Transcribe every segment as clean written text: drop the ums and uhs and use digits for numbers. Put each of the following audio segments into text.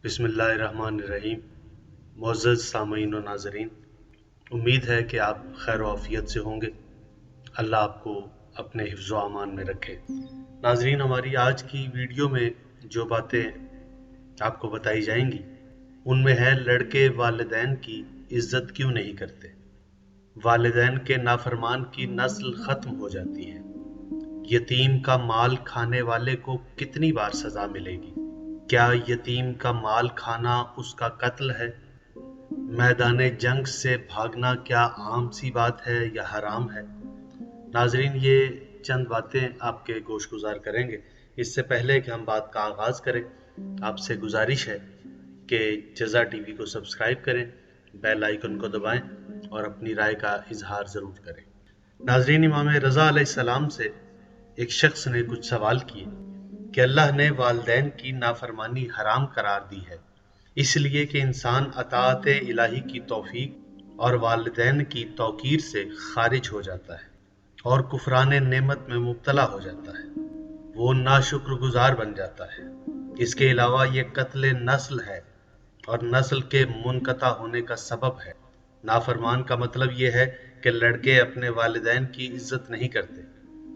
बिस्मिल्लाहिर्रहमानिर्रहीम। मुअज़्ज़ज़ सामईन व नाज़रीन, उम्मीद है कि आप खैर व आफ़ियत से होंगे। अल्लाह आपको अपने हिफ्ज़ व अमान में रखे। नाज़रीन, हमारी आज की वीडियो में जो बातें आपको बताई जाएंगी उनमें है लड़के वालिदैन की इज़्ज़त क्यों नहीं करते, वालिदैन के नाफरमान की नस्ल ख़त्म हो जाती है, यतीम का माल खाने वाले को कितनी बार सज़ा मिलेगी, क्या यतीम का माल खाना उसका कत्ल है, मैदान जंग से भागना क्या आम सी बात है या हराम है। नाजरीन, ये चंद बातें आपके गोशगुजार करेंगे। इससे पहले कि हम बात का आगाज़ करें, आपसे गुजारिश है कि जज़ा टीवी को सब्सक्राइब करें, बेल आइकन को दबाएं और अपनी राय का इजहार ज़रूर करें। नाजरीन, इमाम रज़ा अलैहिस्सलाम से एक शख्स ने कुछ सवाल किए कि अल्लाह ने वालिदैन की नाफरमानी हराम करार दी है, इसलिए कि इंसान अताअत इलाही की तौफीक और वालिदैन की तौकीर से खारिज हो जाता है और कुफरान नेमत में मुब्तला हो जाता है, वो नाशुक्रगुजार बन जाता है। इसके अलावा ये कत्ल नस्ल है और नस्ल के मुनक़ता होने का सबब है। नाफरमान का मतलब ये है कि लड़के अपने वालिदैन की इज्जत नहीं करते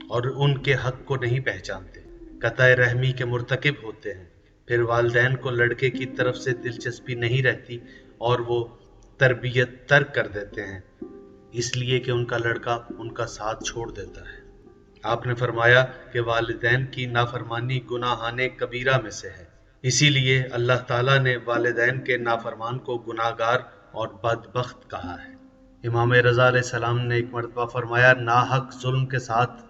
और उनके हक को नहीं पहचानते, कतई रहमी के मुर्तकिब होते हैं। फिर वालिदैन को लड़के की तरफ से दिलचस्पी नहीं रहती और वो तरबियत तर्क कर देते हैं, इसलिए कि उनका लड़का उनका साथ छोड़ देता है। आपने फरमाया कि वालिदैन की नाफरमानी गुनाहाने कबीरा में से है, इसीलिए अल्लाह ताला ने वालिदैन के नाफरमान को गुनाहगार और बदबख्त कहा है। इमाम रज़ा अलैहिस्सलाम ने एक मरतबा फरमाया, नाहक जुल्म के साथ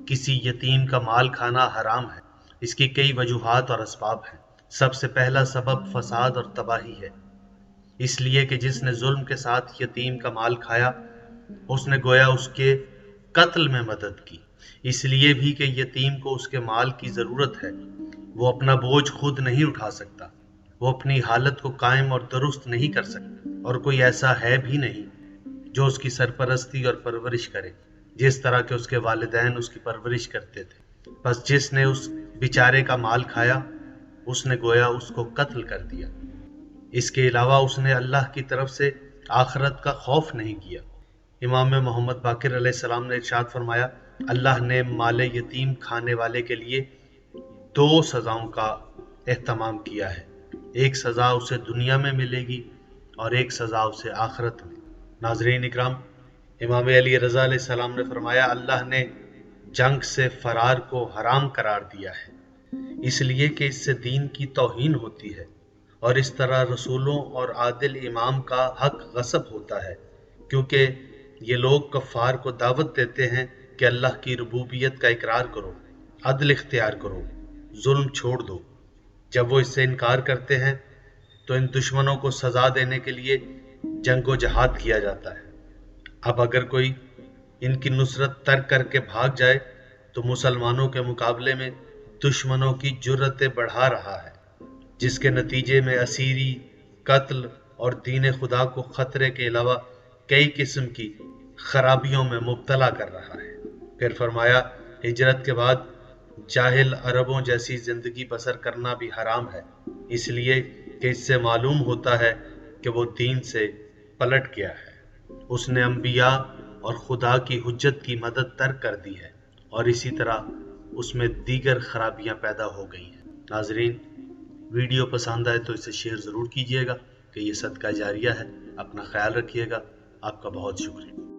किसी यतीम का माल खाना हराम है। इसकी कई वजूहात और असबाब हैं। सबसे पहला सबब फसाद और तबाही है, इसलिए कि जिसने जुल्म के साथ यतीम का माल खाया उसने गोया उसके कत्ल में मदद की, इसलिए भी कि यतीम को उसके माल की ज़रूरत है। वो अपना बोझ खुद नहीं उठा सकता, वो अपनी हालत को कायम और दुरुस्त नहीं कर सकता और कोई ऐसा है भी नहीं जो उसकी सरपरस्ती और परवरिश करे जिस तरह के उसके वालिदैन उसकी परवरिश करते थे। बस जिसने उस बेचारे का माल खाया उसने गोया उसको कत्ल कर दिया। इसके अलावा उसने अल्लाह की तरफ से आखिरत का खौफ नहीं किया। इमाम मोहम्मद बाकिर अलैहिस्सलाम ने इरशाद फरमाया, अल्लाह ने माले यतीम खाने वाले के लिए 2 सज़ाओं का एहतमाम किया है, एक सज़ा उसे दुनिया में मिलेगी और एक सज़ा उसे आखिरत में। नाज़रीन इकराम, इमाम अली रज़ा अलैहिस्सलाम ने फरमाया, अल्लाह ने जंग से फरार को हराम करार दिया है, इसलिए कि इससे दीन की तौहीन होती है और इस तरह रसूलों और आदिल इमाम का हक गस्ब होता है, क्योंकि ये लोग कफ़ार को दावत देते हैं कि अल्लाह की रुबूबियत का इकरार करो, अदल इख्तियार करो, जुल्म छोड़ दो। जब वो इससे इनकार करते हैं तो इन दुश्मनों को सज़ा देने के लिए जंगो जहाद किया जाता है। अब अगर कोई इनकी नुसरत तर्क करके भाग जाए तो मुसलमानों के मुकाबले में दुश्मनों की जुर्रतें बढ़ा रहा है, जिसके नतीजे में असीरी, कत्ल और दीन खुदा को खतरे के अलावा कई किस्म की खराबियों में मुब्तला कर रहा है। फिर फरमाया, हिजरत के बाद जाहिल अरबों जैसी जिंदगी बसर करना भी हराम है, इसलिए कि इससे मालूम होता है कि वो दीन से पलट गया है, उसने अंबिया और खुदा की हुज्जत की मदद तर्क कर दी है और इसी तरह उसमें दीगर खराबियां पैदा हो गई हैं। नाजरीन, वीडियो पसंद आए तो इसे शेयर ज़रूर कीजिएगा कि ये सदका जारिया है। अपना ख्याल रखिएगा। आपका बहुत शुक्रिया।